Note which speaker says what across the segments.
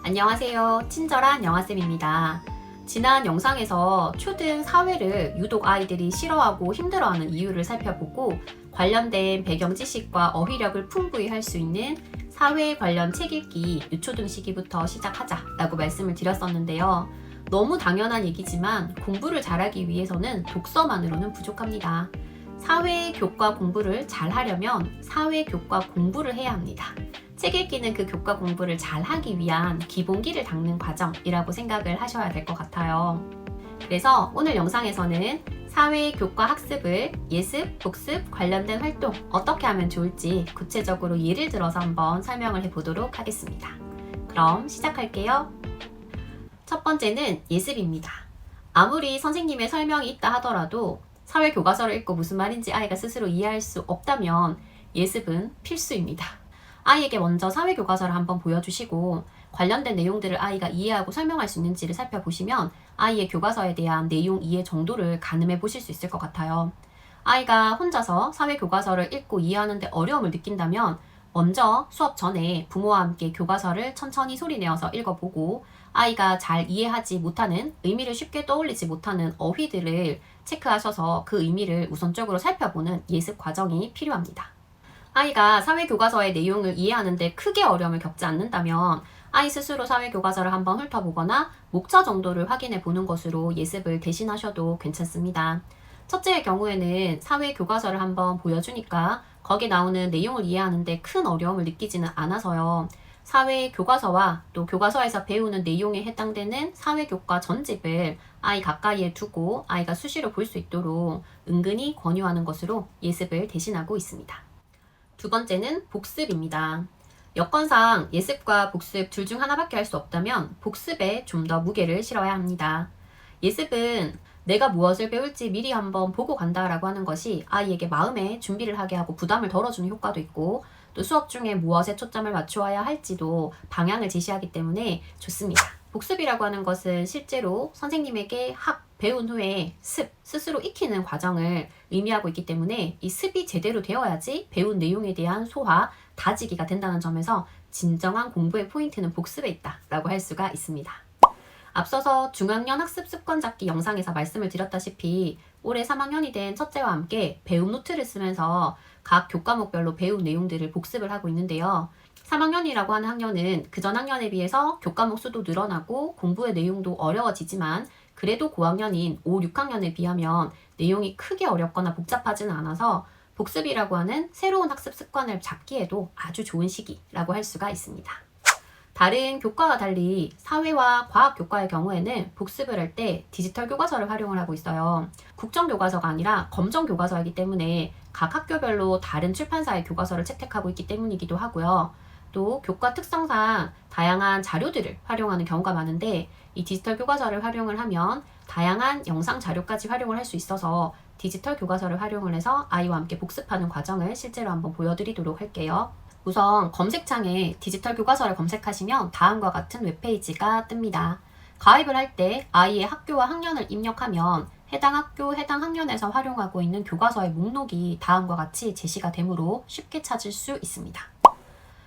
Speaker 1: 안녕하세요. 친절한 영아쌤입니다. 지난 영상에서 초등 사회를 유독 아이들이 싫어하고 힘들어하는 이유를 살펴보고 관련된 배경 지식과 어휘력을 풍부히 할 수 있는 사회 관련 책 읽기 유초등 시기부터 시작하자라고 말씀을 드렸었는데요. 너무 당연한 얘기지만 공부를 잘하기 위해서는 독서만으로는 부족합니다. 사회 교과 공부를 잘 하려면 사회 교과 공부를 해야 합니다. 책 읽기는 그 교과 공부를 잘 하기 위한 기본기를 닦는 과정이라고 생각을 하셔야 될 것 같아요. 그래서 오늘 영상에서는 사회 교과 학습을 예습, 복습 관련된 활동 어떻게 하면 좋을지 구체적으로 예를 들어서 한번 설명을 해보도록 하겠습니다. 그럼 시작할게요. 첫 번째는 예습입니다. 아무리 선생님의 설명이 있다 하더라도 사회 교과서를 읽고 무슨 말인지 아이가 스스로 이해할 수 없다면 예습은 필수입니다. 아이에게 먼저 사회 교과서를 한번 보여주시고 관련된 내용들을 아이가 이해하고 설명할 수 있는지를 살펴보시면 아이의 교과서에 대한 내용 이해 정도를 가늠해 보실 수 있을 것 같아요. 아이가 혼자서 사회 교과서를 읽고 이해하는데 어려움을 느낀다면 먼저 수업 전에 부모와 함께 교과서를 천천히 소리내어서 읽어보고 아이가 잘 이해하지 못하는, 의미를 쉽게 떠올리지 못하는 어휘들을 체크하셔서 그 의미를 우선적으로 살펴보는 예습 과정이 필요합니다. 아이가 사회교과서의 내용을 이해하는데 크게 어려움을 겪지 않는다면 아이 스스로 사회교과서를 한번 훑어보거나 목차 정도를 확인해 보는 것으로 예습을 대신하셔도 괜찮습니다. 첫째의 경우에는 사회교과서를 한번 보여주니까 거기 나오는 내용을 이해하는데 큰 어려움을 느끼지는 않아서요. 사회교과서와 또 교과서에서 배우는 내용에 해당되는 사회교과 전집을 아이 가까이에 두고 아이가 수시로 볼 수 있도록 은근히 권유하는 것으로 예습을 대신하고 있습니다. 두 번째는 복습입니다. 여건상 예습과 복습 둘 중 하나밖에 할 수 없다면 복습에 좀 더 무게를 실어야 합니다. 예습은 내가 무엇을 배울지 미리 한번 보고 간다라고 하는 것이 아이에게 마음의 준비를 하게 하고 부담을 덜어주는 효과도 있고 또 수업 중에 무엇에 초점을 맞추어야 할지도 방향을 제시하기 때문에 좋습니다. 복습이라고 하는 것은 실제로 선생님에게 배운 후에 스스로 익히는 과정을 의미하고 있기 때문에 이 습이 제대로 되어야지 배운 내용에 대한 소화, 다지기가 된다는 점에서 진정한 공부의 포인트는 복습에 있다라고 할 수가 있습니다. 앞서서 중학년 학습 습관 잡기 영상에서 말씀을 드렸다시피 올해 3학년이 된 첫째와 함께 배움 노트를 쓰면서 각 교과목별로 배운 내용들을 복습을 하고 있는데요. 3학년이라고 하는 학년은 그전 학년에 비해서 교과목 수도 늘어나고 공부의 내용도 어려워지지만 그래도 고학년인 5, 6학년에 비하면 내용이 크게 어렵거나 복잡하지는 않아서 복습이라고 하는 새로운 학습 습관을 잡기에도 아주 좋은 시기라고 할 수가 있습니다. 다른 교과와 달리 사회와 과학 교과의 경우에는 복습을 할 때 디지털 교과서를 활용을 하고 있어요. 국정 교과서가 아니라 검정 교과서이기 때문에 각 학교별로 다른 출판사의 교과서를 채택하고 있기 때문이기도 하고요. 또 교과 특성상 다양한 자료들을 활용하는 경우가 많은데 이 디지털 교과서를 활용을 하면 다양한 영상 자료까지 활용을 할 수 있어서 디지털 교과서를 활용을 해서 아이와 함께 복습하는 과정을 실제로 한번 보여드리도록 할게요. 우선 검색창에 디지털 교과서를 검색하시면 다음과 같은 웹페이지가 뜹니다. 가입을 할 때 아이의 학교와 학년을 입력하면 해당 학교, 해당 학년에서 활용하고 있는 교과서의 목록이 다음과 같이 제시가 되므로 쉽게 찾을 수 있습니다.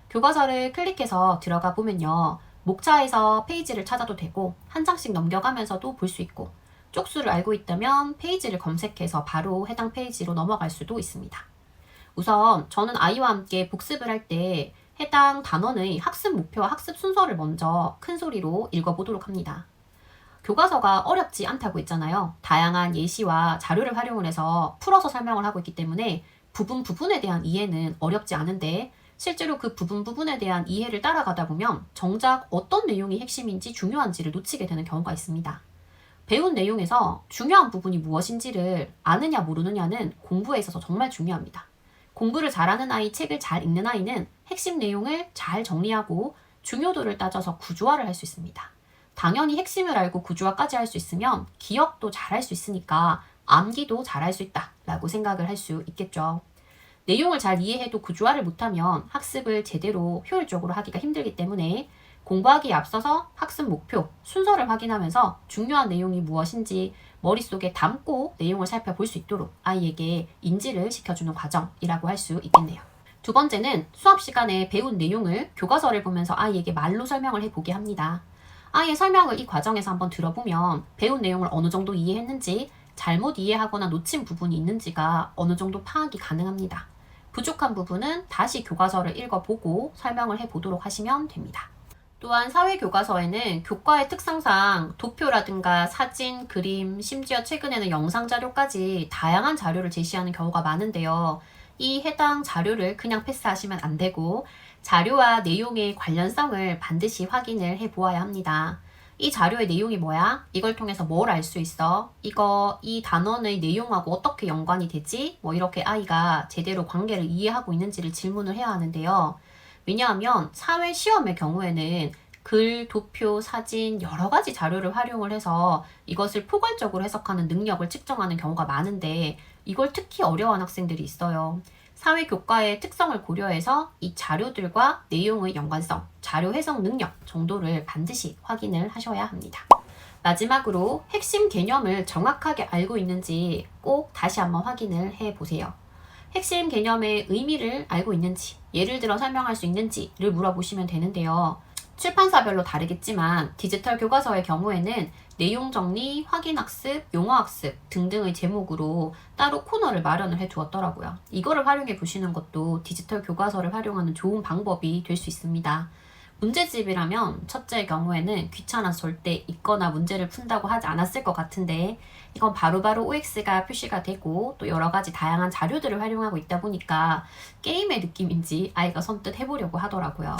Speaker 1: 교과서를 클릭해서 들어가 보면요. 목차에서 페이지를 찾아도 되고 한 장씩 넘겨가면서도 볼 수 있고 쪽수를 알고 있다면 페이지를 검색해서 바로 해당 페이지로 넘어갈 수도 있습니다. 우선 저는 아이와 함께 복습을 할 때 해당 단원의 학습 목표와 학습 순서를 먼저 큰 소리로 읽어보도록 합니다. 교과서가 어렵지 않다고 했잖아요. 다양한 예시와 자료를 활용을 해서 풀어서 설명을 하고 있기 때문에 부분에 대한 이해는 어렵지 않은데 실제로 그 부분에 대한 이해를 따라가다 보면 정작 어떤 내용이 핵심인지 중요한지를 놓치게 되는 경우가 있습니다. 배운 내용에서 중요한 부분이 무엇인지를 아느냐 모르느냐는 공부에 있어서 정말 중요합니다. 공부를 잘하는 아이, 책을 잘 읽는 아이는 핵심 내용을 잘 정리하고 중요도를 따져서 구조화를 할 수 있습니다. 당연히 핵심을 알고 구조화까지 할 수 있으면 기억도 잘 할 수 있으니까 암기도 잘 할 수 있다라고 생각을 할 수 있겠죠. 내용을 잘 이해해도 구조화를 못하면 학습을 제대로 효율적으로 하기가 힘들기 때문에 공부하기에 앞서서 학습 목표, 순서를 확인하면서 중요한 내용이 무엇인지 머릿속에 담고 내용을 살펴볼 수 있도록 아이에게 인지를 시켜주는 과정이라고 할 수 있겠네요. 두 번째는 수업 시간에 배운 내용을 교과서를 보면서 아이에게 말로 설명을 해보게 합니다. 아이의 설명을 이 과정에서 한번 들어보면 배운 내용을 어느 정도 이해했는지, 잘못 이해하거나 놓친 부분이 있는지가 어느 정도 파악이 가능합니다. 부족한 부분은 다시 교과서를 읽어보고 설명을 해보도록 하시면 됩니다. 또한 사회교과서에는 교과의 특성상 도표라든가 사진, 그림, 심지어 최근에는 영상 자료까지 다양한 자료를 제시하는 경우가 많은데요. 이 해당 자료를 그냥 패스하시면 안 되고 자료와 내용의 관련성을 반드시 확인을 해보아야 합니다. 이 자료의 내용이 뭐야? 이걸 통해서 뭘 알 수 있어? 이 단원의 내용하고 어떻게 연관이 되지? 이렇게 아이가 제대로 관계를 이해하고 있는지를 질문을 해야 하는데요. 왜냐하면 사회 시험의 경우에는 글, 도표, 사진 여러 가지 자료를 활용을 해서 이것을 포괄적으로 해석하는 능력을 측정하는 경우가 많은데 이걸 특히 어려워하는 학생들이 있어요. 사회교과의 특성을 고려해서 이 자료들과 내용의 연관성, 자료 해석 능력 정도를 반드시 확인을 하셔야 합니다. 마지막으로 핵심 개념을 정확하게 알고 있는지 꼭 다시 한번 확인을 해보세요. 핵심 개념의 의미를 알고 있는지, 예를 들어 설명할 수 있는지를 물어보시면 되는데요. 출판사별로 다르겠지만 디지털 교과서의 경우에는 내용 정리, 확인 학습, 용어 학습 등등의 제목으로 따로 코너를 마련을 해 두었더라고요. 이거를 활용해 보시는 것도 디지털 교과서를 활용하는 좋은 방법이 될 수 있습니다. 문제집이라면 첫째의 경우에는 귀찮아서 절대 읽거나 문제를 푼다고 하지 않았을 것 같은데 이건 바로바로 OX가 표시가 되고 또 여러 가지 다양한 자료들을 활용하고 있다 보니까 게임의 느낌인지 아이가 선뜻 해보려고 하더라고요.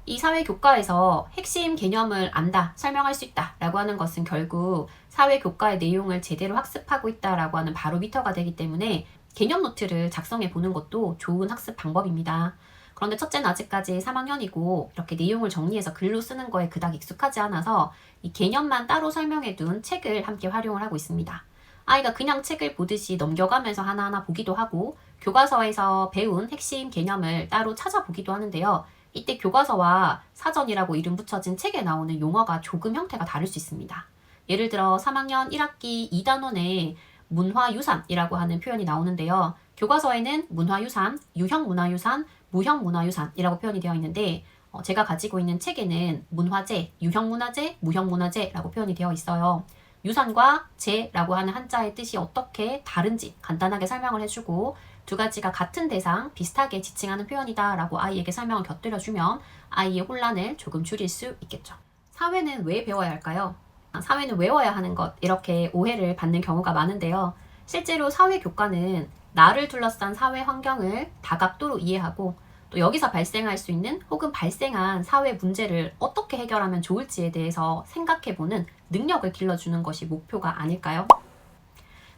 Speaker 1: 이 사회교과에서 핵심 개념을 안다, 설명할 수 있다 라고 하는 것은 결국 사회교과의 내용을 제대로 학습하고 있다 라고 하는 바로미터가 되기 때문에 개념 노트를 작성해 보는 것도 좋은 학습 방법입니다. 그런데 첫째는 아직까지 3학년이고 이렇게 내용을 정리해서 글로 쓰는 거에 그닥 익숙하지 않아서 이 개념만 따로 설명해 둔 책을 함께 활용을 하고 있습니다. 아이가 그냥 책을 보듯이 넘겨가면서 하나하나 보기도 하고 교과서에서 배운 핵심 개념을 따로 찾아보기도 하는데요. 이때 교과서와 사전이라고 이름 붙여진 책에 나오는 용어가 조금 형태가 다를 수 있습니다. 예를 들어 3학년 1학기 2단원에 문화유산이라고 하는 표현이 나오는데요. 교과서에는 문화유산, 유형문화유산, 무형문화유산이라고 표현이 되어 있는데 제가 가지고 있는 책에는 문화재, 유형문화재, 무형문화재라고 표현이 되어 있어요. 유산과 재라고 하는 한자의 뜻이 어떻게 다른지 간단하게 설명을 해주고 두 가지가 같은 대상, 비슷하게 지칭하는 표현이다 라고 아이에게 설명을 곁들여주면 아이의 혼란을 조금 줄일 수 있겠죠. 사회는 왜 배워야 할까요? 사회는 외워야 하는 것, 이렇게 오해를 받는 경우가 많은데요. 실제로 사회교과는 나를 둘러싼 사회 환경을 다각도로 이해하고 또 여기서 발생할 수 있는 혹은 발생한 사회 문제를 어떻게 해결하면 좋을지에 대해서 생각해보는 능력을 길러주는 것이 목표가 아닐까요?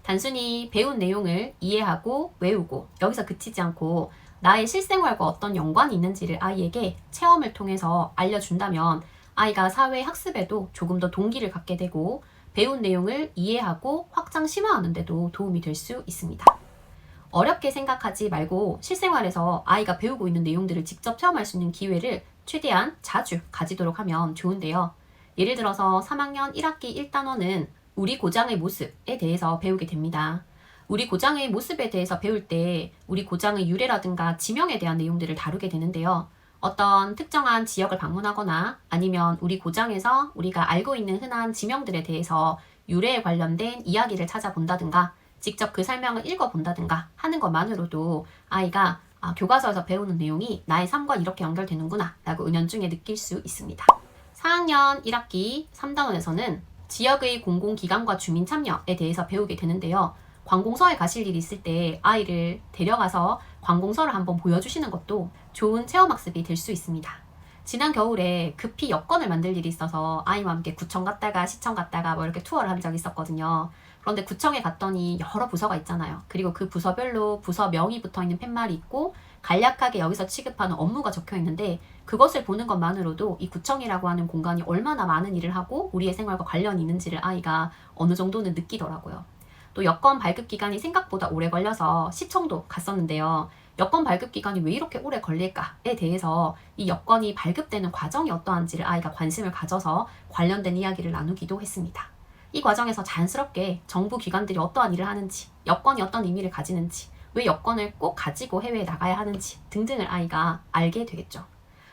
Speaker 1: 단순히 배운 내용을 이해하고 외우고 여기서 그치지 않고 나의 실생활과 어떤 연관이 있는지를 아이에게 체험을 통해서 알려준다면 아이가 사회 학습에도 조금 더 동기를 갖게 되고 배운 내용을 이해하고 확장 심화하는 데도 도움이 될 수 있습니다. 어렵게 생각하지 말고 실생활에서 아이가 배우고 있는 내용들을 직접 체험할 수 있는 기회를 최대한 자주 가지도록 하면 좋은데요. 예를 들어서 3학년 1학기 1단원은 우리 고장의 모습에 대해서 배우게 됩니다. 우리 고장의 모습에 대해서 배울 때 우리 고장의 유래라든가 지명에 대한 내용들을 다루게 되는데요. 어떤 특정한 지역을 방문하거나 아니면 우리 고장에서 우리가 알고 있는 흔한 지명들에 대해서 유래에 관련된 이야기를 찾아본다든가 직접 그 설명을 읽어본다든가 하는 것만으로도 아이가 교과서에서 배우는 내용이 나의 삶과 이렇게 연결되는구나 라고 은연중에 느낄 수 있습니다. 4학년 1학기 3단원에서는 지역의 공공기관과 주민 참여에 대해서 배우게 되는데요. 관공서에 가실 일이 있을 때 아이를 데려가서 관공서를 한번 보여주시는 것도 좋은 체험학습이 될 수 있습니다. 지난 겨울에 급히 여권을 만들 일이 있어서 아이와 함께 구청 갔다가 시청 갔다가 이렇게 투어를 한 적이 있었거든요. 그런데 구청에 갔더니 여러 부서가 있잖아요. 그리고 그 부서별로 부서명이 붙어있는 팻말이 있고 간략하게 여기서 취급하는 업무가 적혀 있는데 그것을 보는 것만으로도 이 구청이라고 하는 공간이 얼마나 많은 일을 하고 우리의 생활과 관련이 있는지를 아이가 어느 정도는 느끼더라고요. 또 여권 발급 기간이 생각보다 오래 걸려서 시청도 갔었는데요. 여권 발급 기간이 왜 이렇게 오래 걸릴까에 대해서 이 여권이 발급되는 과정이 어떠한지를 아이가 관심을 가져서 관련된 이야기를 나누기도 했습니다. 이 과정에서 자연스럽게 정부 기관들이 어떠한 일을 하는지, 여권이 어떤 의미를 가지는지, 왜 여권을 꼭 가지고 해외에 나가야 하는지 등등을 아이가 알게 되겠죠.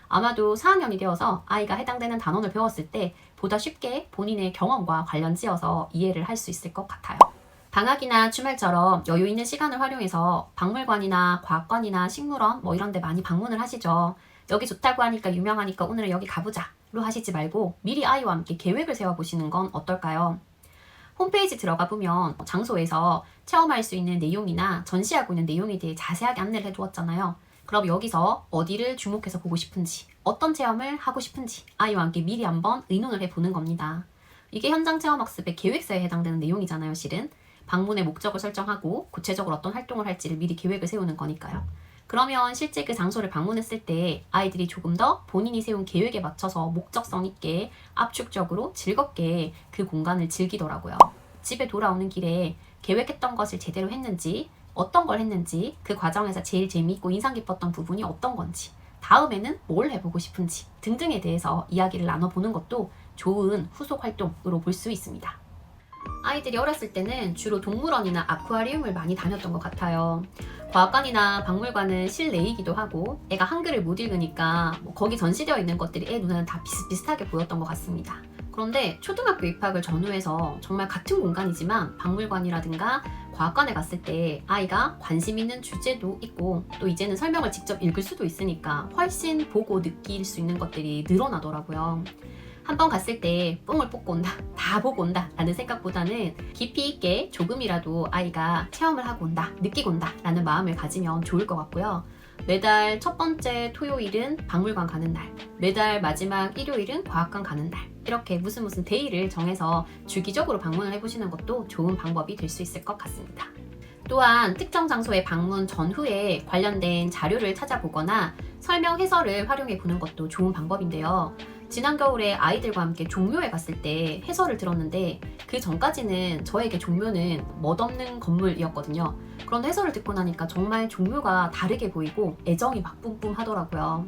Speaker 1: 아마도 4학년이 되어서 아이가 해당되는 단원을 배웠을 때 보다 쉽게 본인의 경험과 관련지어서 이해를 할 수 있을 것 같아요. 방학이나 주말처럼 여유 있는 시간을 활용해서 박물관이나 과학관이나 식물원 뭐 이런 데 많이 방문을 하시죠. 여기 좋다고 하니까 유명하니까 오늘은 여기 가보자로 하시지 말고 미리 아이와 함께 계획을 세워보시는 건 어떨까요? 홈페이지 들어가 보면 장소에서 체험할 수 있는 내용이나 전시하고 있는 내용에 대해 자세하게 안내를 해두었잖아요. 그럼 여기서 어디를 주목해서 보고 싶은지, 어떤 체험을 하고 싶은지 아이와 함께 미리 한번 의논을 해보는 겁니다. 이게 현장 체험학습의 계획서에 해당되는 내용이잖아요, 실은. 방문의 목적을 설정하고 구체적으로 어떤 활동을 할지를 미리 계획을 세우는 거니까요. 그러면 실제 그 장소를 방문했을 때 아이들이 조금 더 본인이 세운 계획에 맞춰서 목적성 있게 압축적으로 즐겁게 그 공간을 즐기더라고요. 집에 돌아오는 길에 계획했던 것을 제대로 했는지, 어떤 걸 했는지, 그 과정에서 제일 재미있고 인상 깊었던 부분이 어떤 건지, 다음에는 뭘 해보고 싶은지 등등에 대해서 이야기를 나눠보는 것도 좋은 후속 활동으로 볼 수 있습니다. 아이들이 어렸을 때는 주로 동물원이나 아쿠아리움을 많이 다녔던 것 같아요. 과학관이나 박물관은 실내이기도 하고 애가 한글을 못 읽으니까 거기 전시되어 있는 것들이 애 눈에는 다 비슷비슷하게 보였던 것 같습니다. 그런데 초등학교 입학을 전후해서 정말 같은 공간이지만 박물관이라든가 과학관에 갔을 때 아이가 관심 있는 주제도 있고 또 이제는 설명을 직접 읽을 수도 있으니까 훨씬 보고 느낄 수 있는 것들이 늘어나더라고요. 한번 갔을 때 뽕을 뽑고 온다, 다 보고 온다 라는 생각보다는 깊이 있게 조금이라도 아이가 체험을 하고 온다, 느끼고 온다 라는 마음을 가지면 좋을 것 같고요. 매달 첫 번째 토요일은 박물관 가는 날, 매달 마지막 일요일은 과학관 가는 날, 이렇게 무슨 데이를 정해서 주기적으로 방문을 해보시는 것도 좋은 방법이 될 수 있을 것 같습니다. 또한 특정 장소의 방문 전후에 관련된 자료를 찾아보거나 설명 해설을 활용해 보는 것도 좋은 방법인데요. 지난 겨울에 아이들과 함께 종묘에 갔을 때 해설을 들었는데 그 전까지는 저에게 종묘는 멋없는 건물이었거든요. 그런데 해설을 듣고 나니까 정말 종묘가 다르게 보이고 애정이 막 뿜뿜 하더라고요.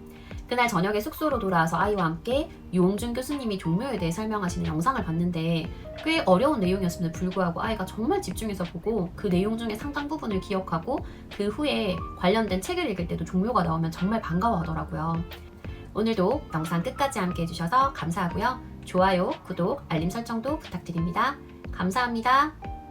Speaker 1: 그날 저녁에 숙소로 돌아와서 아이와 함께 유홍준 교수님이 종묘에 대해 설명하시는 영상을 봤는데 꽤 어려운 내용이었음에도 불구하고 아이가 정말 집중해서 보고 그 내용 중에 상당 부분을 기억하고 그 후에 관련된 책을 읽을 때도 종묘가 나오면 정말 반가워하더라고요. 오늘도 영상 끝까지 함께 해주셔서 감사하고요. 좋아요, 구독, 알림 설정도 부탁드립니다. 감사합니다.